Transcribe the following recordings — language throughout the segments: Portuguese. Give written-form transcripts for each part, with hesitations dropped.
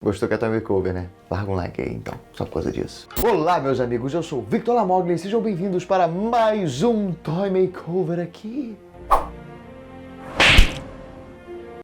Gostou que é Toy Makeover, né? Larga um like aí, então, só por causa disso. Olá, meus amigos, eu sou o Victor Lamoglia e sejam bem-vindos para mais um Toy Makeover aqui.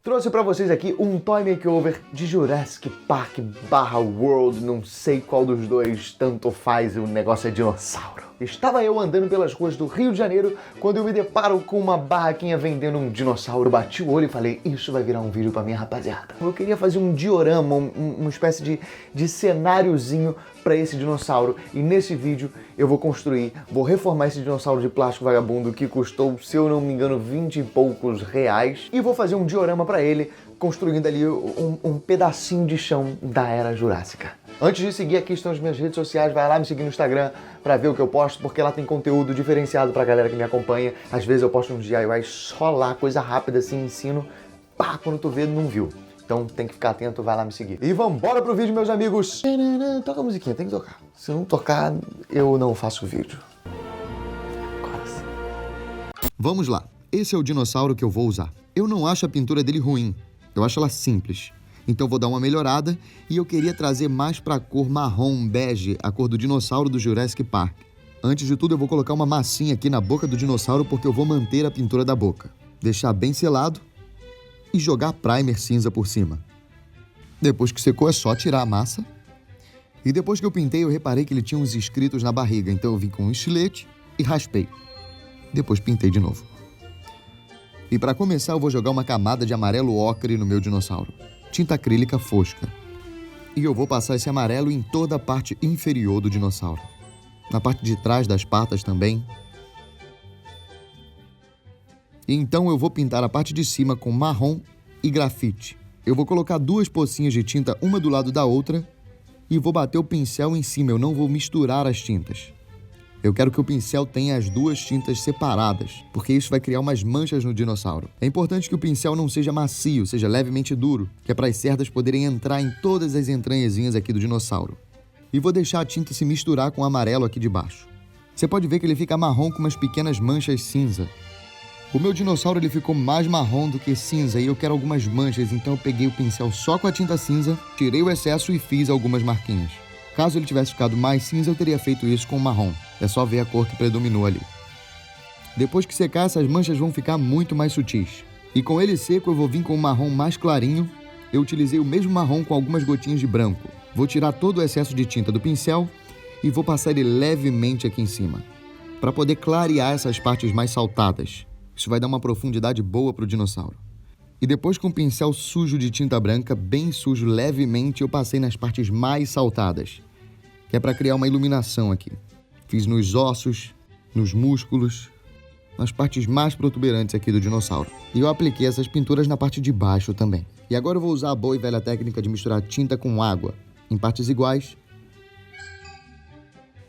Trouxe pra vocês aqui um Toy Makeover de Jurassic Park /World, não sei qual dos dois, tanto faz, o negócio é dinossauro. Estava eu andando pelas ruas do Rio de Janeiro quando eu me deparo com uma barraquinha vendendo um dinossauro. Bati o olho e falei, isso vai virar um vídeo pra minha rapaziada. Eu queria fazer um diorama, uma espécie de cenáriozinho pra esse dinossauro. E nesse vídeo eu vou reformar esse dinossauro de plástico vagabundo que custou, se eu não me engano, 20 e poucos reais. E vou fazer um diorama pra ele, construindo ali um pedacinho de chão da Era Jurássica. Antes de seguir, aqui estão as minhas redes sociais, vai lá me seguir no Instagram pra ver o que eu posto, porque lá tem conteúdo diferenciado pra galera que me acompanha. Às vezes eu posto uns DIYs só lá, coisa rápida assim, ensino, pá, quando tu vê, não viu. Então tem que ficar atento, vai lá me seguir. E vambora pro vídeo, meus amigos! Toca a musiquinha, tem que tocar. Se não tocar, eu não faço o vídeo. Agora sim. Vamos lá, esse é o dinossauro que eu vou usar. Eu não acho a pintura dele ruim, eu acho ela simples. Então vou dar uma melhorada e eu queria trazer mais para a cor marrom bege, a cor do dinossauro do Jurassic Park. Antes de tudo eu vou colocar uma massinha aqui na boca do dinossauro porque eu vou manter a pintura da boca. Deixar bem selado e jogar primer cinza por cima. Depois que secou é só tirar a massa. E depois que eu pintei eu reparei que ele tinha uns escritos na barriga, então eu vim com um estilete e raspei. Depois pintei de novo. E para começar eu vou jogar uma camada de amarelo ocre no meu dinossauro. Tinta acrílica fosca. E eu vou passar esse amarelo em toda a parte inferior do dinossauro. Na parte de trás das patas também. E então eu vou pintar a parte de cima com marrom e grafite. Eu vou colocar duas pocinhas de tinta, uma do lado da outra, e vou bater o pincel em cima, eu não vou misturar as tintas. Eu quero que o pincel tenha as duas tintas separadas, porque isso vai criar umas manchas no dinossauro. É importante que o pincel não seja macio, seja levemente duro, que é para as cerdas poderem entrar em todas as entranhazinhas aqui do dinossauro. E vou deixar a tinta se misturar com o amarelo aqui de baixo. Você pode ver que ele fica marrom com umas pequenas manchas cinza. O meu dinossauro ele ficou mais marrom do que cinza e eu quero algumas manchas, então eu peguei o pincel só com a tinta cinza, tirei o excesso e fiz algumas marquinhas. Caso ele tivesse ficado mais cinza, eu teria feito isso com marrom. É só ver a cor que predominou ali. Depois que secar, essas manchas vão ficar muito mais sutis. E com ele seco, eu vou vir com um marrom mais clarinho. Eu utilizei o mesmo marrom com algumas gotinhas de branco. Vou tirar todo o excesso de tinta do pincel e vou passar ele levemente aqui em cima, para poder clarear essas partes mais saltadas. Isso vai dar uma profundidade boa para o dinossauro. E depois com o pincel sujo de tinta branca, bem sujo, levemente, eu passei nas partes mais saltadas, que é para criar uma iluminação aqui. Fiz nos ossos, nos músculos, nas partes mais protuberantes aqui do dinossauro. E eu apliquei essas pinturas na parte de baixo também. E agora eu vou usar a boa e velha técnica de misturar tinta com água, em partes iguais,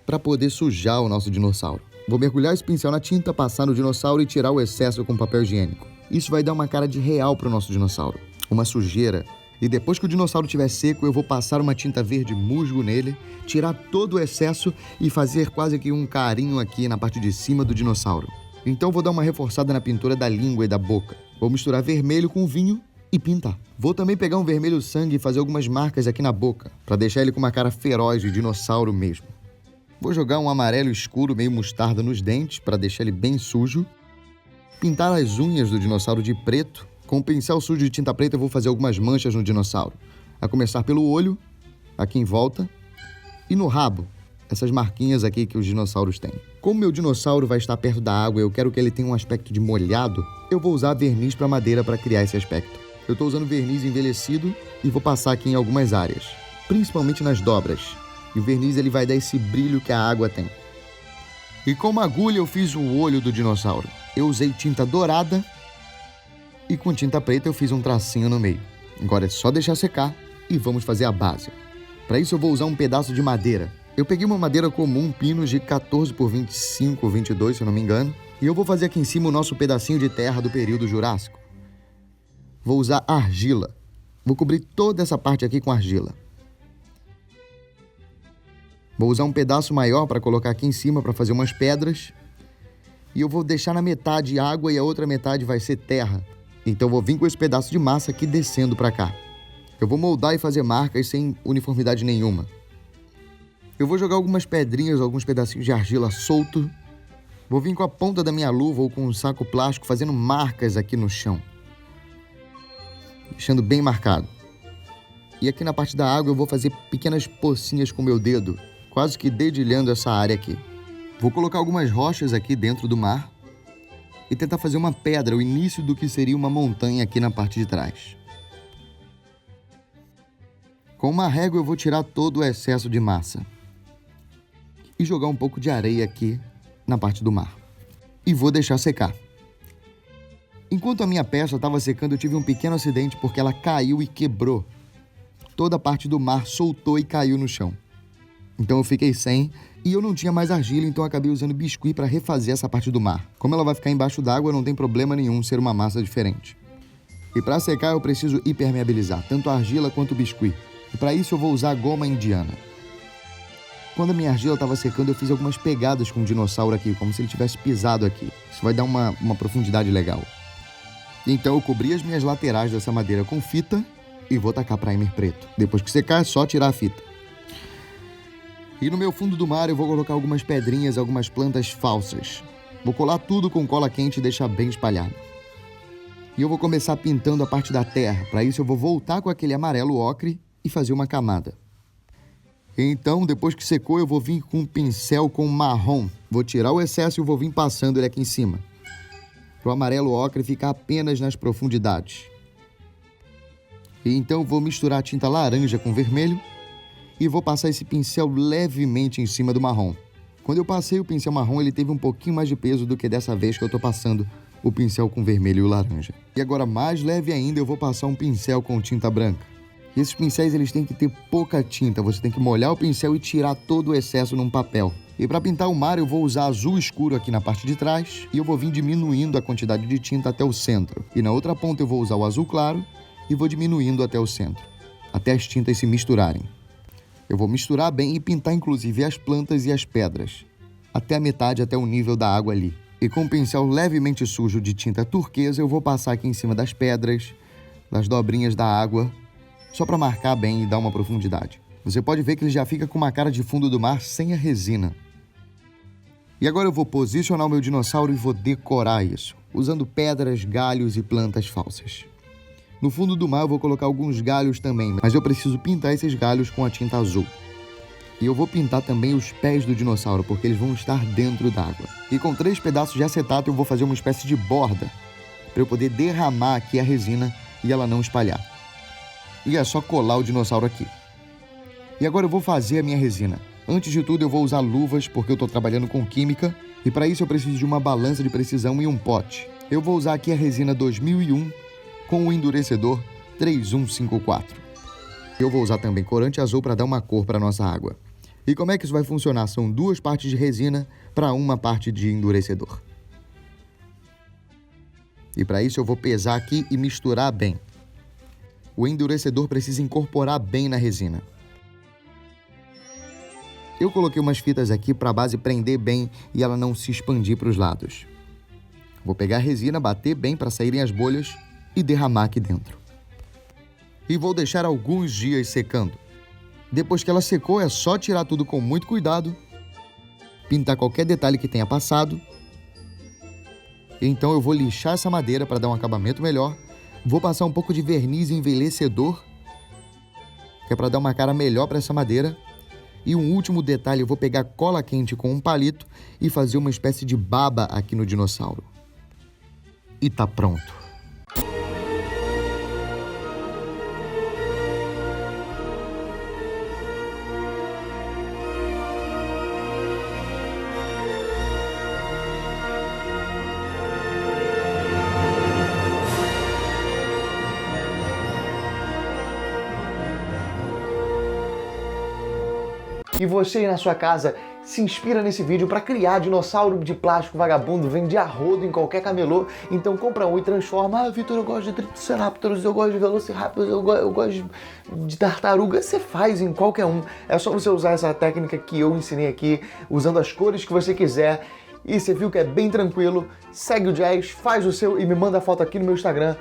para poder sujar o nosso dinossauro. Vou mergulhar esse pincel na tinta, passar no dinossauro e tirar o excesso com papel higiênico. Isso vai dar uma cara de real para o nosso dinossauro, uma sujeira. E depois que o dinossauro estiver seco, eu vou passar uma tinta verde musgo nele, tirar todo o excesso e fazer quase que um carinho aqui na parte de cima do dinossauro. Então vou dar uma reforçada na pintura da língua e da boca. Vou misturar vermelho com vinho e pintar. Vou também pegar um vermelho sangue e fazer algumas marcas aqui na boca, para deixar ele com uma cara feroz de dinossauro mesmo. Vou jogar um amarelo escuro meio mostarda nos dentes, para deixar ele bem sujo. Pintar as unhas do dinossauro de preto. Com o pincel sujo de tinta preta eu vou fazer algumas manchas no dinossauro. A começar pelo olho, aqui em volta, e no rabo, essas marquinhas aqui que os dinossauros têm. Como meu dinossauro vai estar perto da água e eu quero que ele tenha um aspecto de molhado, eu vou usar verniz para madeira para criar esse aspecto. Eu estou usando verniz envelhecido e vou passar aqui em algumas áreas, principalmente nas dobras. E o verniz ele vai dar esse brilho que a água tem. E com uma agulha eu fiz o olho do dinossauro. Eu usei tinta dourada e com tinta preta eu fiz um tracinho no meio. Agora é só deixar secar e vamos fazer a base. Para isso eu vou usar um pedaço de madeira. Eu peguei uma madeira comum, pinos de 14 por 25 ou 22, se eu não me engano. E eu vou fazer aqui em cima o nosso pedacinho de terra do período Jurássico. Vou usar argila. Vou cobrir toda essa parte aqui com argila. Vou usar um pedaço maior para colocar aqui em cima para fazer umas pedras. E eu vou deixar na metade água e a outra metade vai ser terra. Então eu vou vir com esse pedaço de massa aqui descendo para cá. Eu vou moldar e fazer marcas sem uniformidade nenhuma. Eu vou jogar algumas pedrinhas, alguns pedacinhos de argila solto. Vou vir com a ponta da minha luva ou com um saco plástico fazendo marcas aqui no chão. Deixando bem marcado. E aqui na parte da água eu vou fazer pequenas pocinhas com o meu dedo, quase que dedilhando essa área aqui. Vou colocar algumas rochas aqui dentro do mar e tentar fazer uma pedra, o início do que seria uma montanha aqui na parte de trás. Com uma régua eu vou tirar todo o excesso de massa e jogar um pouco de areia aqui na parte do mar. E vou deixar secar. Enquanto a minha peça estava secando, eu tive um pequeno acidente porque ela caiu e quebrou. Toda a parte do mar soltou e caiu no chão. Então eu fiquei sem e eu não tinha mais argila, então eu acabei usando biscuit para refazer essa parte do mar. Como ela vai ficar embaixo d'água, não tem problema nenhum ser uma massa diferente. E para secar eu preciso impermeabilizar tanto a argila quanto o biscuit. E para isso eu vou usar goma indiana. Quando a minha argila estava secando, eu fiz algumas pegadas com o dinossauro aqui, como se ele tivesse pisado aqui. Isso vai dar uma profundidade legal. Então eu cobri as minhas laterais dessa madeira com fita e vou tacar primer preto. Depois que secar, é só tirar a fita. E no meu fundo do mar eu vou colocar algumas pedrinhas, algumas plantas falsas. Vou colar tudo com cola quente e deixar bem espalhado. E eu vou começar pintando a parte da terra. Para isso eu vou voltar com aquele amarelo ocre e fazer uma camada. Então, depois que secou, eu vou vir com um pincel com marrom. Vou tirar o excesso e vou vir passando ele aqui em cima. Para o amarelo ocre ficar apenas nas profundidades. E então vou misturar a tinta laranja com vermelho e vou passar esse pincel levemente em cima do marrom. Quando eu passei o pincel marrom, ele teve um pouquinho mais de peso do que dessa vez que eu estou passando o pincel com vermelho e o laranja. E agora, mais leve ainda, eu vou passar um pincel com tinta branca. E esses pincéis, eles têm que ter pouca tinta. Você tem que molhar o pincel e tirar todo o excesso num papel. E para pintar o mar, eu vou usar azul escuro aqui na parte de trás e eu vou vir diminuindo a quantidade de tinta até o centro. E na outra ponta eu vou usar o azul claro e vou diminuindo até o centro, até as tintas se misturarem. Eu vou misturar bem e pintar inclusive as plantas e as pedras, até a metade, até o nível da água ali. E com um pincel levemente sujo de tinta turquesa, eu vou passar aqui em cima das pedras, das dobrinhas da água, só para marcar bem e dar uma profundidade. Você pode ver que ele já fica com uma cara de fundo do mar sem a resina. E agora eu vou posicionar o meu dinossauro e vou decorar isso, usando pedras, galhos e plantas falsas. No fundo do mar eu vou colocar alguns galhos também, mas eu preciso pintar esses galhos com a tinta azul. E eu vou pintar também os pés do dinossauro, porque eles vão estar dentro d'água. E com 3 pedaços de acetato eu vou fazer uma espécie de borda, para eu poder derramar aqui a resina e ela não espalhar. E é só colar o dinossauro aqui. E agora eu vou fazer a minha resina. Antes de tudo eu vou usar luvas, porque eu estou trabalhando com química, e para isso eu preciso de uma balança de precisão e um pote. Eu vou usar aqui a resina 2001 com o endurecedor 3154. Eu vou usar também corante azul para dar uma cor para a nossa água. E como é que isso vai funcionar? São 2 partes de resina para 1 parte de endurecedor. E para isso eu vou pesar aqui e misturar bem. O endurecedor precisa incorporar bem na resina. Eu coloquei umas fitas aqui para a base prender bem e ela não se expandir para os lados. Vou pegar a resina, bater bem para saírem as bolhas e derramar aqui dentro. E vou deixar alguns dias secando. Depois que ela secou, é só tirar tudo com muito cuidado, pintar qualquer detalhe que tenha passado. Então eu vou lixar essa madeira para dar um acabamento melhor. Vou passar um pouco de verniz envelhecedor, que é para dar uma cara melhor para essa madeira. E um último detalhe, eu vou pegar cola quente com um palito e fazer uma espécie de baba aqui no dinossauro. E tá pronto. E você aí na sua casa se inspira nesse vídeo para criar dinossauro de plástico vagabundo, vende a rodo em qualquer camelô, então compra um e transforma. Ah, Vitor, eu gosto de Triceratops, eu gosto de Velociraptor, eu gosto de tartaruga. Você faz em qualquer um. É só você usar essa técnica que eu ensinei aqui, usando as cores que você quiser. E você viu que é bem tranquilo. Segue o Jazz, faz o seu e me manda a foto aqui no meu Instagram.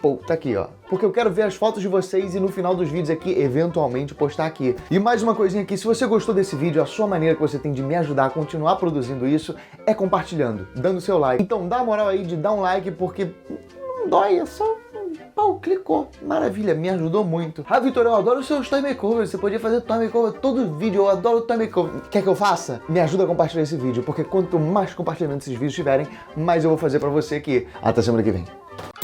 Pô, tá aqui, ó. Porque eu quero ver as fotos de vocês e no final dos vídeos aqui, eventualmente, postar aqui. E mais uma coisinha aqui, se você gostou desse vídeo, a sua maneira que você tem de me ajudar a continuar produzindo isso é compartilhando, dando seu like. Então dá a moral aí de dar um like, porque não dói, é só... Pau, clicou. Maravilha, me ajudou muito. Ah, Vitor, eu adoro os seus toy makeovers. Você podia fazer toy makeover todo vídeo. Eu adoro toy makeover. Quer que eu faça? Me ajuda a compartilhar esse vídeo, porque quanto mais compartilhamento esses vídeos tiverem, mais eu vou fazer pra você aqui. Até semana que vem.